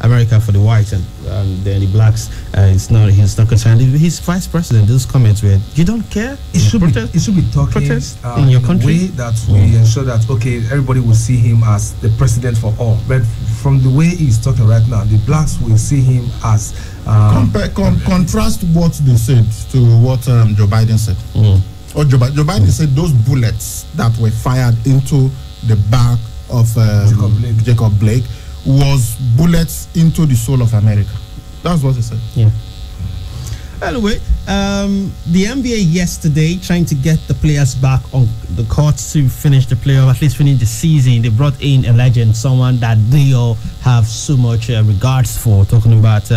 America for the whites and then the blacks. He's not concerned. His vice president. Those comments were, you don't care. It should be talking in your country, a way that we ensure that everybody will see him as the president for all. But from the way he's talking right now, the blacks will see him as contrast what they said to what Joe Biden said. Or Joe Biden said those bullets that were fired into the back of Jacob Blake was bullets into the soul of America. That's what he said. Yeah. Anyway, the NBA yesterday trying to get the players back on the court to finish the playoff, at least finish the season. They brought in a legend, someone that they all have so much regards for. Talking about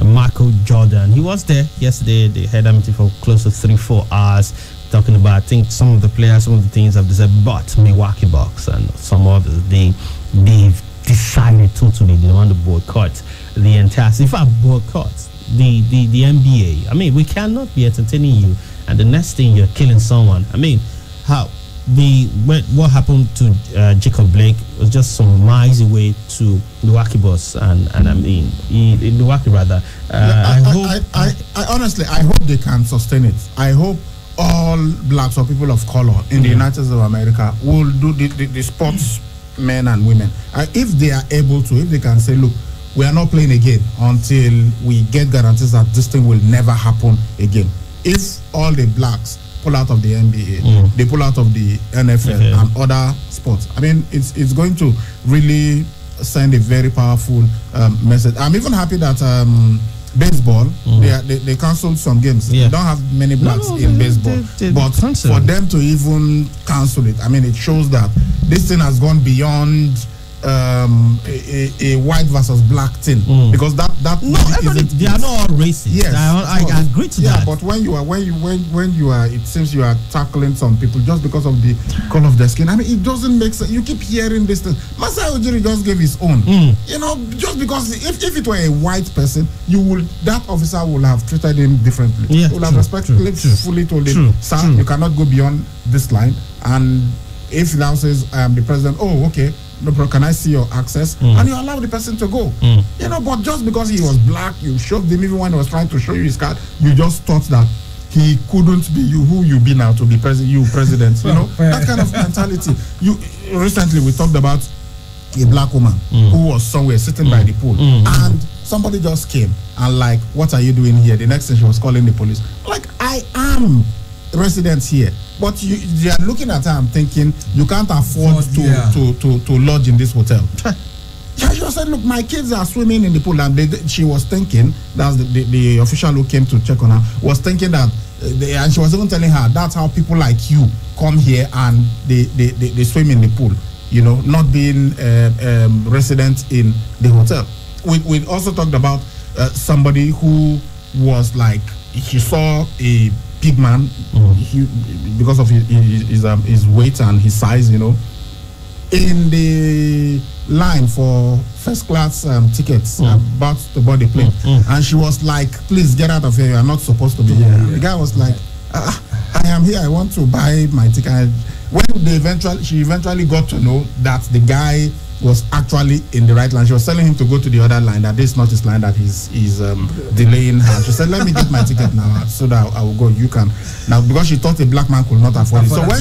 Michael Jordan. He was there yesterday. They had a meeting for close to 3-4 hours. Talking about, I think, some of the players, some of the things have said, but Milwaukee Bucks and some others, they've decided totally they want to boycott the entire. If I boycott the NBA, I mean, we cannot be entertaining you, and the next thing you're killing someone. I mean, what happened to Jacob Blake was just some miles away to Milwaukee Bucks, and I mean, Milwaukee rather. I honestly, I hope they can sustain it. I hope all blacks or people of color in the United States of America will do the sports men and women. If they are able to, if they can say, look, we are not playing again until we get guarantees that this thing will never happen again. If all the blacks pull out of the NBA, they pull out of the NFL and other sports, I mean, it's going to really send a very powerful message. I'm even happy that baseball, they canceled some games. They don't have many blacks in baseball, but for them to even cancel it, I mean, it shows that this thing has gone beyond a white versus black thing, because that they are not all racist. Yes, I agree to that. But when you are, it seems you are tackling some people just because of the color of their skin. I mean, it doesn't make sense. You keep hearing this thing. Masai Ujiri just gave his own. You know, just because if it were a white person, that officer would have treated him differently. Yeah, would have respectfully fully told him, sir, you cannot go beyond this line. And if now says the president, oh, okay, no problem, can I see your access? And you allow the person to go. You know, but just because he was black, you shoved him. Even when he was trying to show you his card, you just thought that he couldn't be who you be now to be president. You know, that kind of mentality. Recently we talked about a black woman who was somewhere sitting by the pool, and somebody just came and like, what are you doing here? The next thing, she was calling the police. Like, I am resident here, but they are looking at her and thinking you can't afford to lodge in this hotel. She said, look, my kids are swimming in the pool, and she was thinking, that's the official who came to check on her, was thinking that and she was even telling her that's how people like you come here and they swim in the pool, you know, not being resident in the hotel. We also talked about somebody who was like, he saw a big man, because of his weight and his size, you know, in the line for first class tickets, about to board the plane, and she was like, please get out of here, you are not supposed to be here. The guy was like, I am here, I want to buy my ticket. When she eventually got to know that the guy was actually in the right line, she was telling him to go to the other line, that this is not his line, that he's delaying her. She said, let me get my ticket now so that I will go. You can now, because she thought a black man could not afford it. So when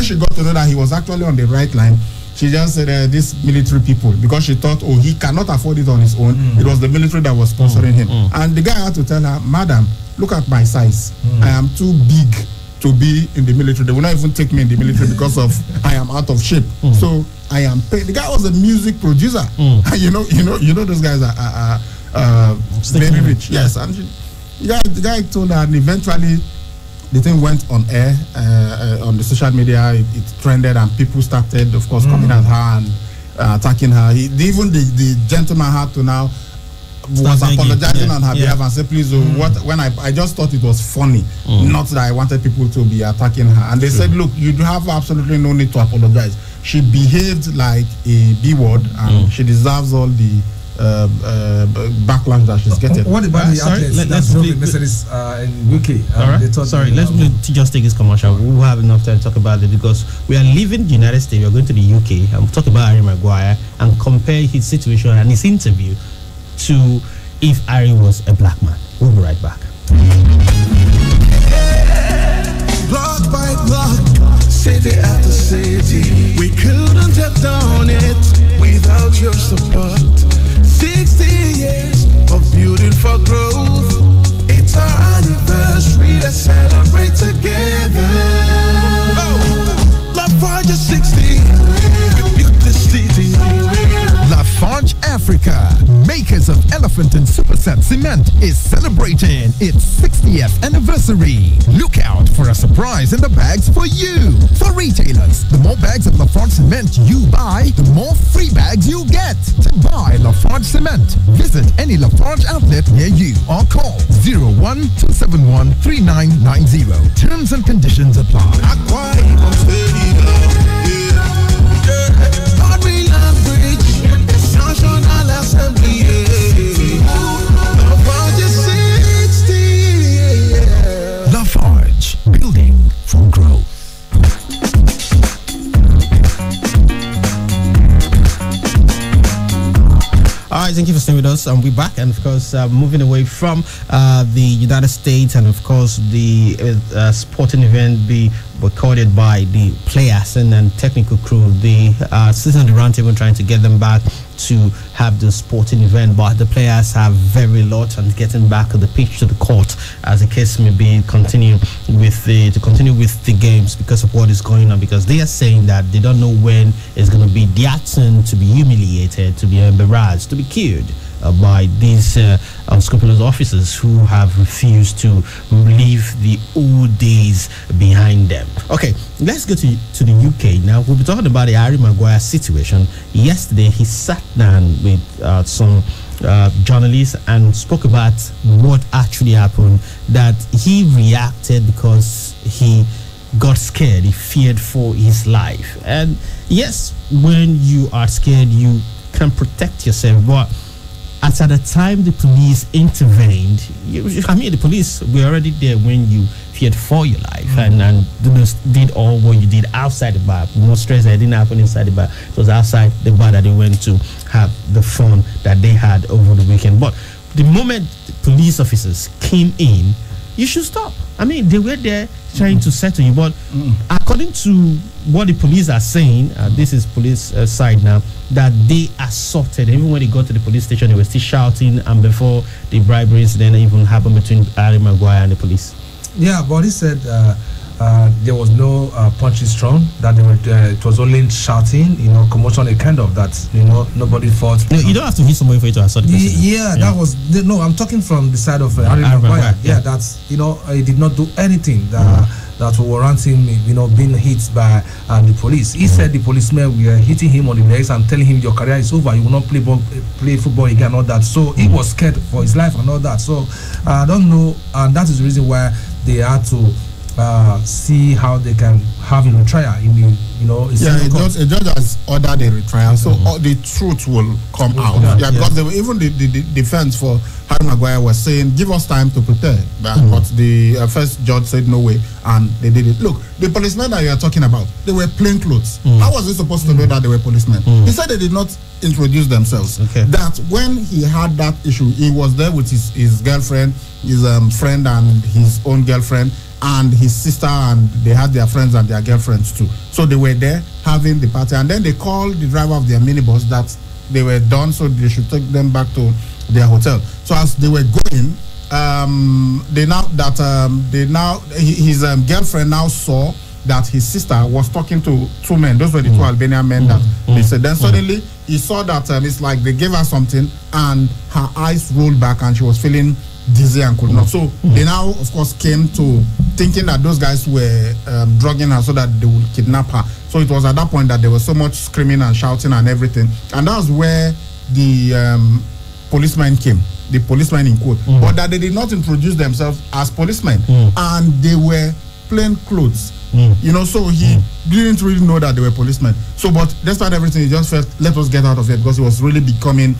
she got to know that he was actually on the right line, she just said, these military people, because she thought, oh, he cannot afford it on his own. It was the military that was sponsoring him. And the guy had to tell her, madam, look at my size. I am too big to be in the military. They will not even take me in the military because of I am out of shape. So I am paid. The guy was a music producer. You know those guys are very rich. Yes, and the guy told her, and eventually the thing went on air on the social media. It trended, and people started, of course, coming at her and attacking her. Even the gentleman had to now was apologizing on her behalf and said, please, when I just thought it was funny, not that I wanted people to be attacking her. And they said, look, you have absolutely no need to apologize. She behaved like a B-word, and she deserves all the backlash that she's getting. What about the athletes that drove the Mercedes in UK? Let's just take this commercial. We'll have enough time to talk about it, because we are leaving the United States. We are going to the UK and talk about Harry Maguire and compare his situation and his interview to if Harry was a black man. We'll be right back. Block by block, city after city, we couldn't have done it without your support. 60 years of building for growth. It's our anniversary, let's celebrate together. Oh, Lafarge 60, we built the city. Lafarge Africa, makers of Elephant and Superset Cement, is celebrating its 60th anniversary. Look out for a surprise in the bags for you. For retailers, the more bags of Lafarge Cement you buy, the more free bags you get. To buy Lafarge Cement, visit any Lafarge outlet near you or call 012713990. Terms and conditions apply. National Assembly, Lafarge, building for growth. All right, thank you for staying with us. We're back, and of course, moving away from the United States, and of course, the sporting event be recorded by the players and technical crew. The sitting on the round table trying to get them back to have the sporting event, but the players have very lot on getting back to the pitch, to the court, as the case may be, to continue with the games because of what is going on. Because they are saying that they don't know when it's going to be their turn to be humiliated, to be embarrassed, to be killed by these unscrupulous officers who have refused to leave the old days behind them. Okay, let's go to the UK now. We'll be talking about the Harry Maguire situation. Yesterday, he sat down with some journalists and spoke about what actually happened, that he reacted because he got scared, he feared for his life. And yes, when you are scared, you can protect yourself, but at the time the police intervened, the police were already there when you feared for your life, and did all what you did outside the bar. No stress that didn't happen inside the bar. It was outside the bar that they went to have the fun that they had over the weekend. But the moment the police officers came in, you should stop. They were there trying to settle you, but according to what the police are saying, this is police side now, that they assaulted. Even when they got to the police station, they were still shouting, and before the bribery incident even happened between Harry Maguire and the police. Yeah, but he said there was no punching strong, that they were, it was only shouting, commotion, a kind of that, nobody fought. No, you don't have to hit somebody for you to assault the person. Yeah, that was, no, I'm talking from the side of Harry Maguire. Yeah, that's, he did not do anything that will warrant him, being hit by the police. He said the policemen were hitting him on the legs and telling him your career is over, you will not play football again and all that. So he was scared for his life and all that. So I don't know, and that is the reason why they had to see how they can have a retrial in the a judge has ordered a retrial, so all the truth will come out. Because they were, even the defense for Harry Maguire was saying, give us time to prepare, but the first judge said no way, and they did it. Look, the policemen that you are talking about, they were plain clothes. How was he supposed to know that they were policemen? He said they did not introduce themselves. That when he had that issue, he was there with his girlfriend, his friend, and his own girlfriend, and his sister, and they had their friends and their girlfriends too. So they were there having the party, and then they called the driver of their minibus that they were done, so they should take them back to their hotel. So as they were going, his girlfriend now saw that his sister was talking to two men. Those were the two Albanian men that they said. Then suddenly he saw that it's like they gave her something, and her eyes rolled back, and she was feeling dizzy and could not. So they now, of course, came to thinking that those guys were drugging her so that they would kidnap her. So it was at that point that there was so much screaming and shouting and everything. And that was where the policemen came, the policemen in quote, but that they did not introduce themselves as policemen, and they were plain clothes. So he didn't really know that they were policemen. So, but despite everything, he just felt, let us get out of here, because he was really becoming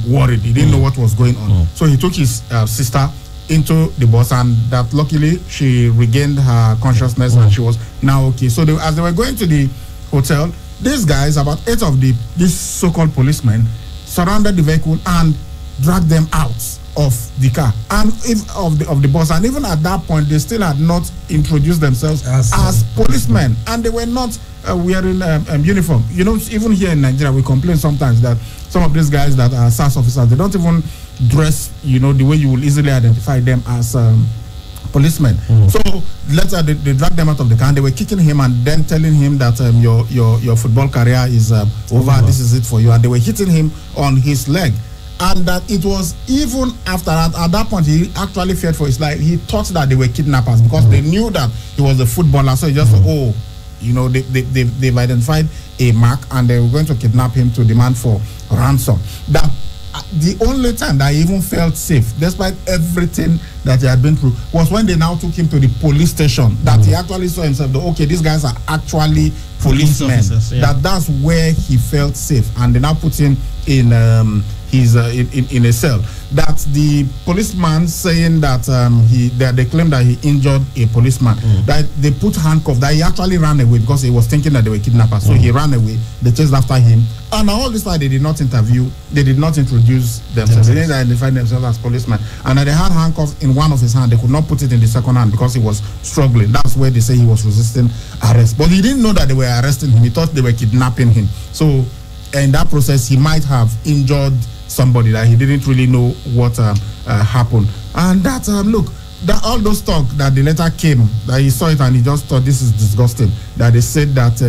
worried. He didn't know what was going on. So he took his sister into the bus, and that luckily she regained her consciousness and she was now okay. So as they were going to the hotel, these guys, about 8 of these so-called policemen, surrounded the vehicle and drag them out of the car and of the bus, and even at that point they still had not introduced themselves as policemen, and they were not wearing uniform. You know, even here in Nigeria we complain sometimes that some of these guys that are SAS officers, they don't even dress, you know, the way you will easily identify them as policemen. So later they dragged them out of the car and they were kicking him and then telling him that your football career is over, this is it for you, and they were hitting him on his leg. And that it was even after that, at that point, he actually feared for his life. He thought that they were kidnappers because they knew that he was a footballer. So he just thought, you know, they've identified a mark and they were going to kidnap him to demand for ransom. That the only time that he even felt safe, despite everything that he had been through, was when they now took him to the police station. That he actually saw himself that, okay, these guys are actually policemen. That's where he felt safe, and they now put him in in a cell. That the policeman saying that they claim that he injured a policeman, that they put handcuffs, that he actually ran away because he was thinking that they were kidnappers. So he ran away, they chased after him, and all this time they did not interview, they did not introduce themselves, they didn't identify themselves as policemen, and they had handcuffs in one of his hands. They could not put it in the second hand because he was struggling. That's where they say he was resisting arrest, but he didn't know that they were arresting him. He thought they were kidnapping him. So in that process he might have injured somebody that he didn't really know what happened. And that look, that all those talk that the letter came, that he saw it and he just thought this is disgusting, that they said that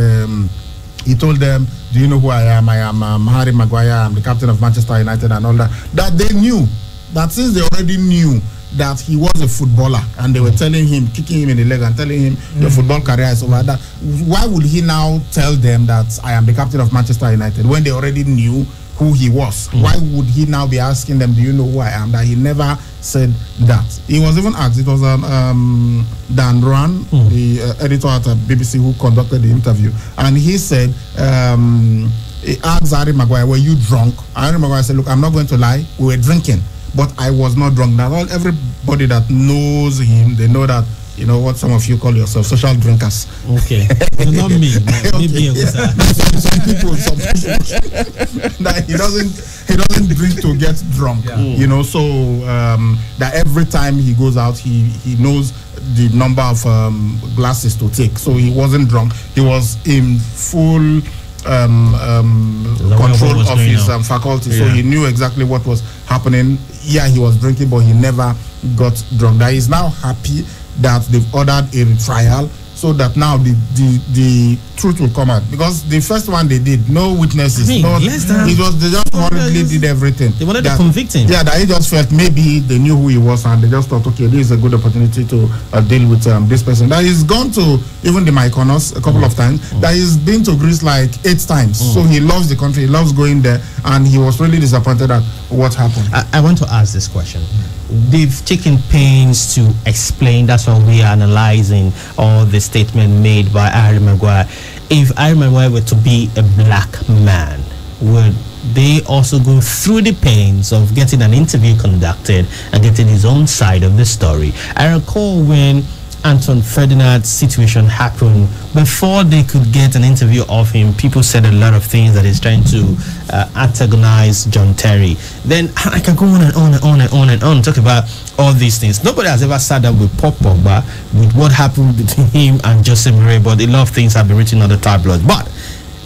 he told them, do you know who I am? I am Harry Maguire, I'm the captain of Manchester United and all that. That they knew, that since they already knew that he was a footballer and they were telling him, kicking him in the leg and telling him your football career is over, that why would he now tell them that I am the captain of Manchester United when they already knew who he was? Why would he now be asking them, do you know who I am? That he never said that. He was even asked, it was Dan Roan, the editor at BBC, who conducted the interview, and he said, he asked Harry Maguire, were you drunk? Harry Maguire said, look, I'm not going to lie, we were drinking, but I was not drunk. Now everybody that knows him, they know that, you know what some of you call yourself, social drinkers. Okay. Not me. Maybe some people that he doesn't drink to get drunk. You know, so that every time he goes out, he knows the number of glasses to take. So he wasn't drunk. He was in full control of his faculty. So he knew exactly what was happening. Yeah, he was drinking, but he never got drunk. That he's now happy that they've ordered a trial so that now the truth will come out, because the first one they did, no witnesses, they just hurriedly did everything. They wanted to convict him. Yeah, that he just felt maybe they knew who he was and they just thought, okay, this is a good opportunity to deal with this person. That he's gone to even the Mykonos a couple of times. That he's been to Greece like 8 times. So he loves the country, he loves going there, and he was really disappointed at what happened. I want to ask this question. They've taken pains to explain, that's why we are analyzing all the statement made by Harry Maguire. If Harry Maguire were to be a black man, would they also go through the pains of getting an interview conducted and getting his own side of the story? I recall when Anton Ferdinand's situation happened, before they could get an interview of him, people said a lot of things that he's trying to antagonize John Terry. Then I can go on and on and on and on and on, talk about all these things. Nobody has ever sat down with Paul Pogba with what happened between him and Jose Mourinho, but a lot of things have been written on the tabloids. But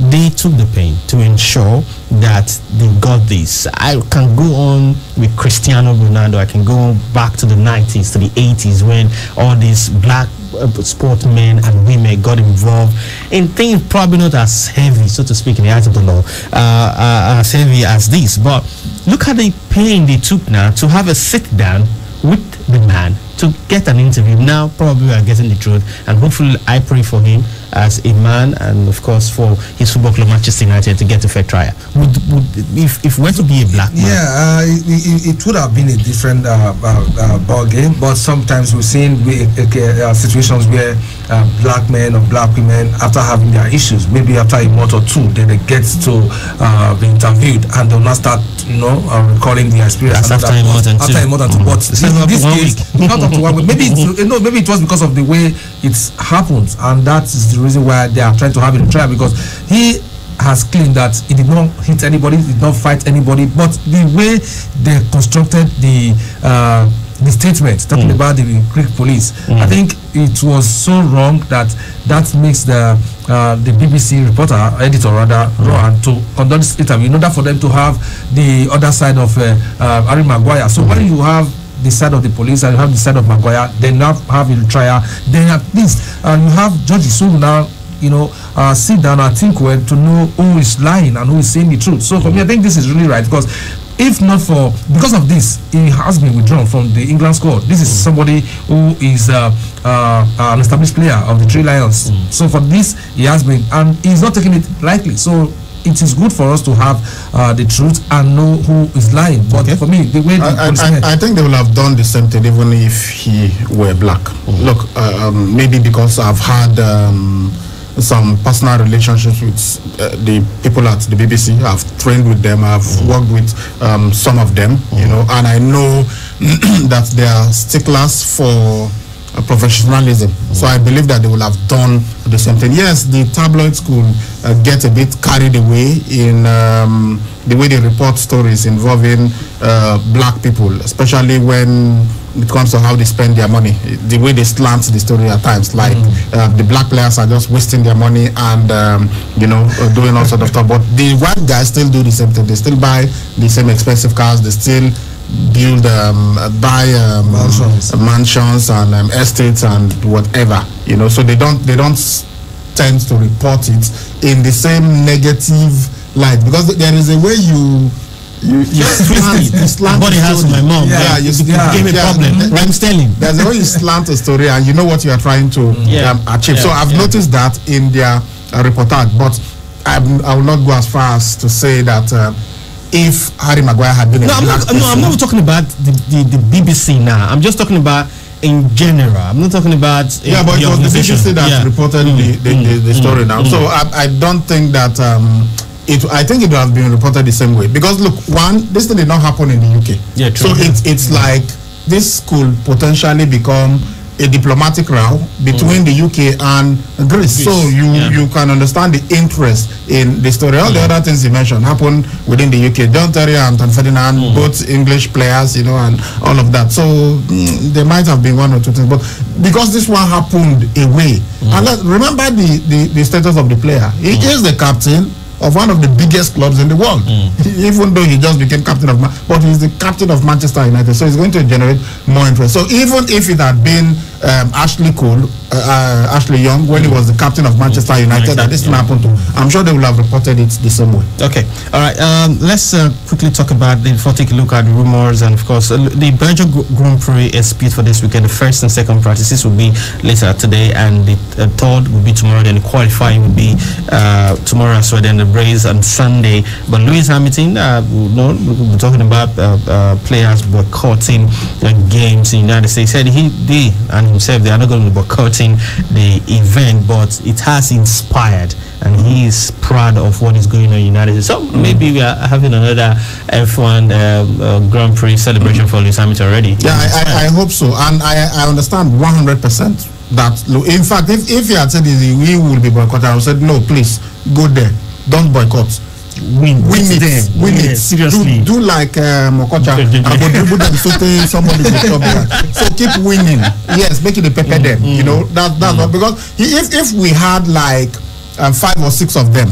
they took the pain to ensure that they got this. I can go on with Cristiano Ronaldo. I can go back to the 90s, to the 80s, when all these black sportsmen and women got involved in things probably not as heavy, so to speak, in the eyes of the law, as heavy as this. But look at the pain they took now to have a sit down with the man to get an interview. Now probably we are getting the truth, and hopefully I pray for him as a man, and of course for his football club Manchester United to get a fair trial. Would if we were to be a black man? Yeah, it would have been a different ball game. But sometimes we've seen situations where black men or black women, after having their issues, maybe after a month or two, then they get to be interviewed and they'll not start, recalling the experience. After a month and two. But in this case, not up to 1 week. Maybe it was because of the way it happened, and that is the reason why they are trying to have it in trial, because he has claimed that he did not hit anybody, did not fight anybody, but the way they constructed the statement talking about the Greek police, I think it was so wrong that makes the BBC reporter, editor rather, Rohan, to conduct this interview in order for them to have the other side of Harry Maguire. So when you have the side of the police and you have the side of Maguire, then now have a trial, then at least you have judges who now sit down and think well to know who is lying and who is saying the truth. So for me, I think this is really right, because if not because of this, he has been withdrawn from the England squad. This is somebody who is an established player of the Three Lions. So for this, he has been, and he's not taking it lightly. So it is good for us to have the truth and know who is lying. But for me, the way I think they will have done the same thing even if he were black. Look, maybe because I've had some personal relationships with the people at the BBC. I've trained with them. I've worked with some of them, and I know that they are sticklers for professionalism. So I believe that they will have done the same thing. Yes, the tabloids could get a bit carried away in the way they report stories involving black people, especially when it comes to how they spend their money, the way they slant the story at times, like the black players are just wasting their money and doing all sort of stuff. But the white guys still do the same thing. They still buy the same expensive cars. They still build, buy mansions and estates and whatever. So they don't tend to report it in the same negative light, because there is a way you slant body has my mom. You gave me problem. I'm telling. There's a way you slant a story and you know what you are trying to achieve. So I've noticed that in their reportage, but I will not go as far as to say that if Harry Maguire had been I'm not talking about the BBC now. I'm just talking about in general. I'm not talking about but it was the BBC that reported the story now. So I don't think that I think it would have been reported the same way, because look, this thing did not happen in the UK. So it's like this could potentially become a diplomatic row between the UK and Greece. So you can understand the interest in the story. All the other things you mentioned happened within the UK. John Terry and Anton Ferdinand, both English players, and all of that. So there might have been one or two things, but because this one happened away, and remember the status of the player. He is the captain of one of the biggest clubs in the world, even though he just became captain of but he's the captain of Manchester United, so it's going to generate more interest. So even if it had been Ashley Young when he was the captain of Manchester United that this thing happened to, I'm sure they will have reported it the same way. Okay, all right, let's quickly talk about take a look at the rumors, and of course the Belgian Grand Prix is split for this weekend. The first and second practices will be later today, and the third will be tomorrow, then the qualifying will be tomorrow as well, then the race on Sunday. But Lewis Hamilton, we'll be talking about players boycotting games in the United States. Said they and himself, they are not going to be boycotting the event, but it has inspired, and he is proud of what is going on in the United States. So maybe we are having another F1 Grand Prix celebration for Lewis Hamilton already. Yeah, I hope so, and I understand 100% that. In fact, if he had said we will be boycotted, I would say no, please go there. Don't boycott. Win it. Seriously. Do like Mokocha. Somebody will stop that. So keep winning. Yes, make it a pepper them. That's not, because if we had like 5 or 6 of them,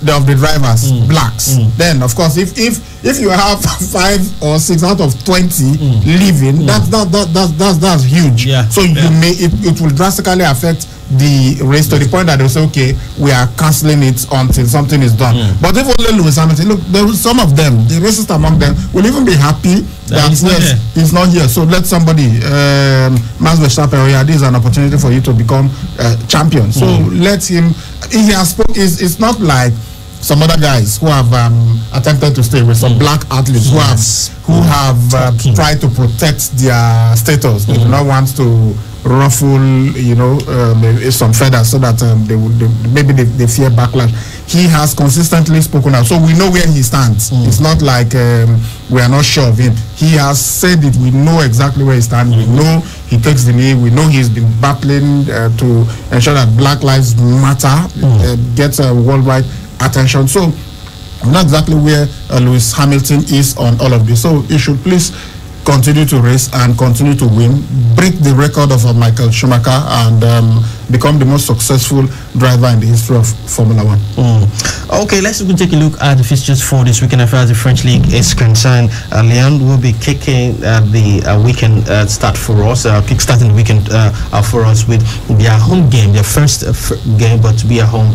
of the drivers, blacks, then of course if you have 5 or 6 out of 20 leaving, that's huge. So it will drastically affect the race to the point that they'll say, okay, we are cancelling it until something is done. But if only Lewis Hamilton, look, there will some of them, the racist among them, will even be happy that he's not here. So let somebody, Max Verstappen, this is an opportunity for you to become champion. So let him. He has spoken. It's not like some other guys who have attempted to stay with some black athletes who have tried to protect their status. They do not want to ruffle, some feathers, so that they fear backlash. He has consistently spoken out, so we know where he stands. It's not like we are not sure of him. He has said it. We know exactly where he stands. We know he takes the knee. We know he's been battling to ensure that Black Lives Matter gets worldwide attention. So I'm not exactly where Lewis Hamilton is on all of this. So he should please continue to race and continue to win, break the record of Michael Schumacher, and become the most successful driver in the history of Formula One. Okay, let's take a look at the fixtures for this weekend as far as the French League is concerned. Lyon will be kicking the weekend start for us, kick-starting the weekend for us with their home game, their first game, but to be at home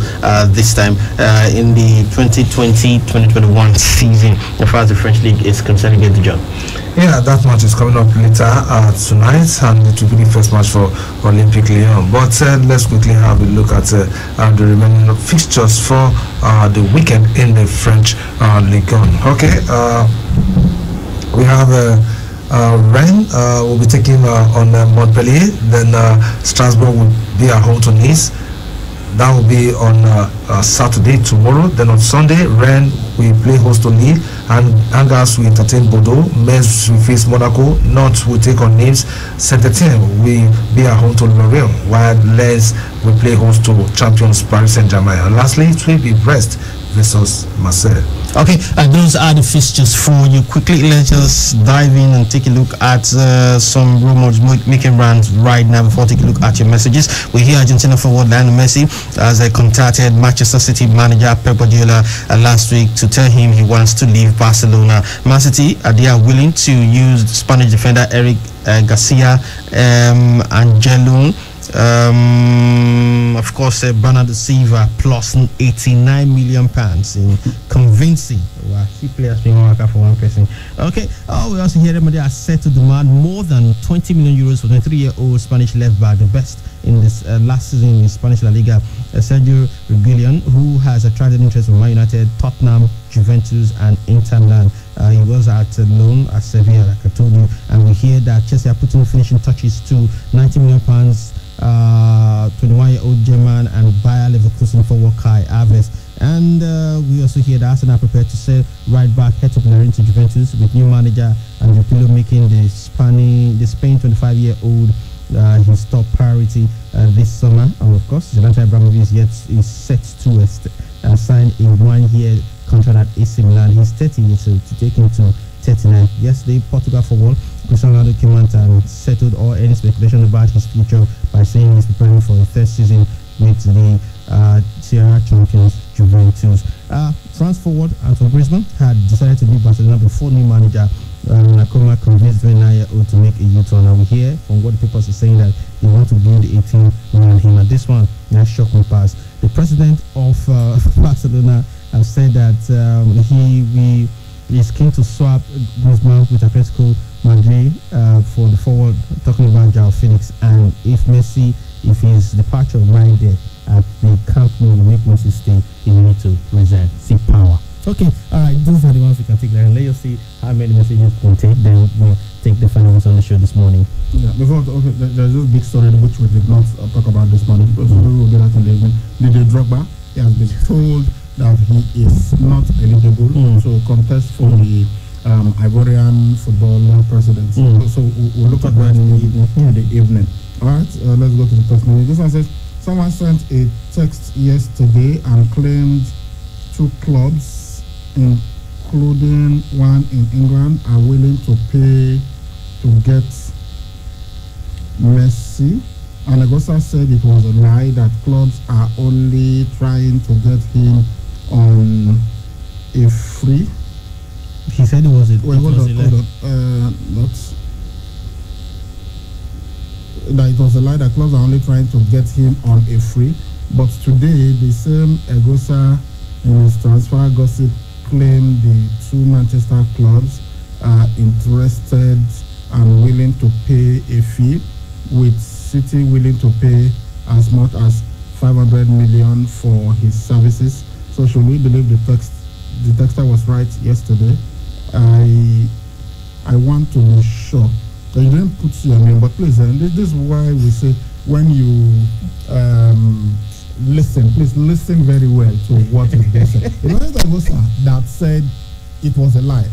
this time in the 2020-2021 season as far as the French League is concerned. Get the job. Yeah, that match is coming up later tonight, and it will be the first match for Olympique Lyon. But let's quickly have a look at the remaining fixtures for the weekend in the French Ligue 1. Okay, we have Rennes will be taking on Montpellier. Then Strasbourg will be at home to Nice. That will be on Saturday, tomorrow. Then on Sunday, Rennes will play host to Lille, and Angers will entertain Bordeaux. Metz will face Monaco. Nantes will take on Nice. Saint-Etienne will be at home to Lorient, while Lens will play host to champions Paris Saint-Germain. And lastly, it will be Brest versus Marseille. Okay, those are the fixtures for you. Quickly, let's just dive in and take a look at some rumors making rounds right now before taking a look at your messages. We hear Argentina forward Lionel Messi as they contacted Manchester City manager Pep Guardiola last week to tell him he wants to leave Barcelona. Man City, they are willing to use Spanish defender Eric Garcia Angelun. Of course, Bernardo Silva plus £89 million in convincing. Wow, key players being worker for one person. Okay. We also hear them they are set to demand more than €20 million for the 23-year-old Spanish left back, the best in this last season in Spanish La Liga, Sergio Reguilon, who has attracted interest from Man United, Tottenham, Juventus, and Inter Milan. He was at loan at Sevilla, like I told you, and we hear that Chelsea are putting finishing touches to £90 million. 21-year-old German and Bayer Leverkusen forward Kai Havertz. And we also hear that Arsenal are prepared to sell right back Hector Bellerin to Juventus, with new manager Andrea Pirlo making the Spain 25-year-old his top priority this summer. And of course, Zlatan Ibrahimovic is set to sign a 1-year contract at AC Milan. He's 30, so to take him to 39. Yesterday, Portugal forward Cristiano Ronaldo came out and settled all any speculation about his future by saying he's preparing for a third season with the Sierra champions Juventus. France forward Antoine Griezmann had decided to leave Barcelona before new manager Nakoma convinced 29-year-old to make a U-turn. And we hear from what the papers are saying that they want to build a team around him. And this one, that's shocking pass. The president of Barcelona has said that he is keen to swap Griezmann with Atletico Madrid for the forward, talking about João Felix. And if his departure right there at the Camp Nou will make Messi stay, he will need to resign. See power. Okay, all right, those are the ones we can take there, and let us see how many messages we can take. Then we'll take the final ones on the show this morning. Yeah, there's this big story which we did not talk about this morning, because we will get that in the evening. Didier Drogba, he has been told that he is not eligible to contest for the Ivorian football presidency. So we'll look at that in the evening. All right, let's go to the text message. This one says, someone sent a text yesterday and claimed 2 clubs, including one in England, are willing to pay to get Messi. And Agosa said it was a lie, that clubs are only trying to get him on a free. He said it was a that it was a lie, that clubs are only trying to get him on a free. But today, the same Agosa in his transfer gossip claimed the 2 Manchester clubs are interested and willing to pay a fee, with City willing to pay as much as 500 million for his services. So should we believe the texter was right yesterday? I want to be sure that you didn't put your name, but please, this is why we say when you listen, please listen very well to what is being said. It was that said it was a lie.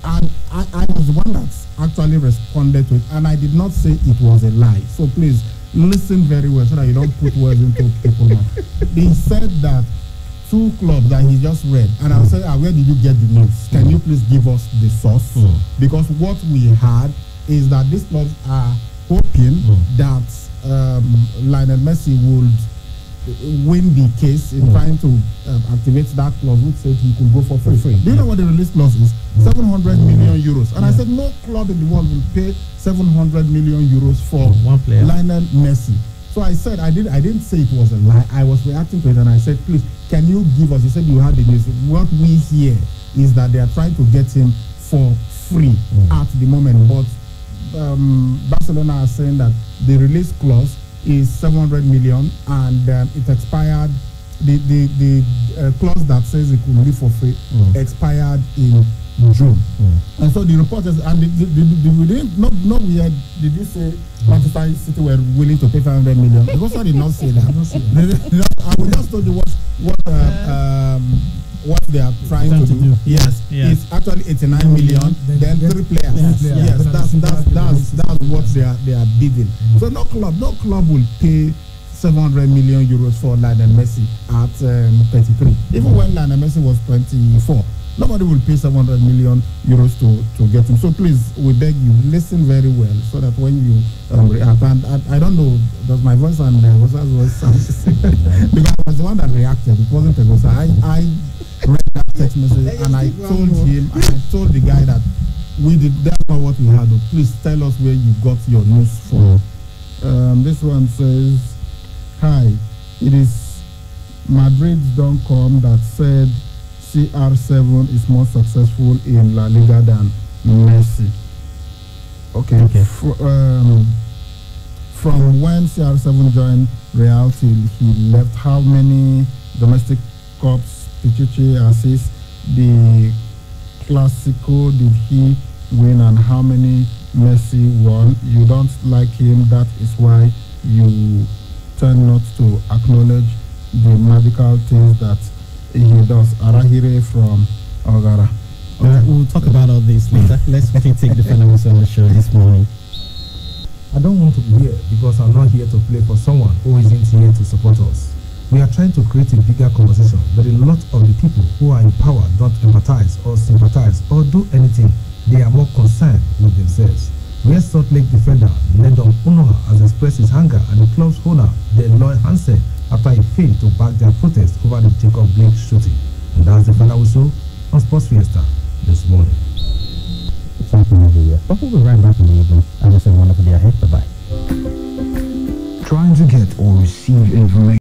And I was the one that actually responded to it, and I did not say it was a lie. So please listen very well so that you don't put words into people's mouth. They said that 2 clubs that he just read, and I'll say, where did you get the news? Can you please give us the source? Because what we had is that these clubs are hoping that Lionel Messi would win the case in trying to activate that clause, which said he could go for free. Do you know what the release clause is? 700 million euros. And I said no club in the world will pay 700 million euros for one player, Lionel Messi. So I said, I didn't say it was a lie. I was reacting to it, and I said, please, can you give us? You said you had the news. What we hear is that they are trying to get him for free at the moment, but Barcelona are saying that the release clause is 700 million, and it expired. The clause that says it could leave for free expired in June. And so the reporters, and we didn't not we had, did you say Manchester City were willing to pay 500 million? Because I did not say that. I will just told you what they are trying to do. Yes, it's actually 89 million. Then 3 players. Yes, that's what they are bidding. So no club will pay 700 million euros for Lionel Messi at 33. Even when Lionel Messi was 24, nobody will pay 700 million euros to get him. So please, we beg you, listen very well, so that when you react, and I don't know, does my voice and Rosa's voice sound the same? Because I was the one that reacted. It wasn't a voice. I read that text message, and I told him, and I told the guy that that's not what we had. Please tell us where you got your news from. This one says, hi, it is Madrid.com that said CR7 is more successful in La Liga than Messi. Okay. From when CR7 joined Real till he left, how many domestic cups, Pichichi assists, the Clasico did he win, and how many Messi won? You don't like him, that is why you tend not to acknowledge the magical things that he does. Arahire from Ogara. We'll talk about all this later. Let's quickly take the final whistle on the show this morning. I don't want to be here because I'm not here to play for someone who isn't here to support us. We are trying to create a bigger conversation, but a lot of the people who are in power don't empathize or sympathize or do anything. They are more concerned with themselves. Where Salt Lake defender Nedon Unoha has expressed his anger at the club's owner, Deloy Hansen, after he failed to back their protest over the Jacob Blake shooting. And that's the final whistle on Sports Fiesta this morning. Something every year. But we'll be right back in the evening. I wish you a wonderful day ahead. Bye-bye. Trying to get or receive information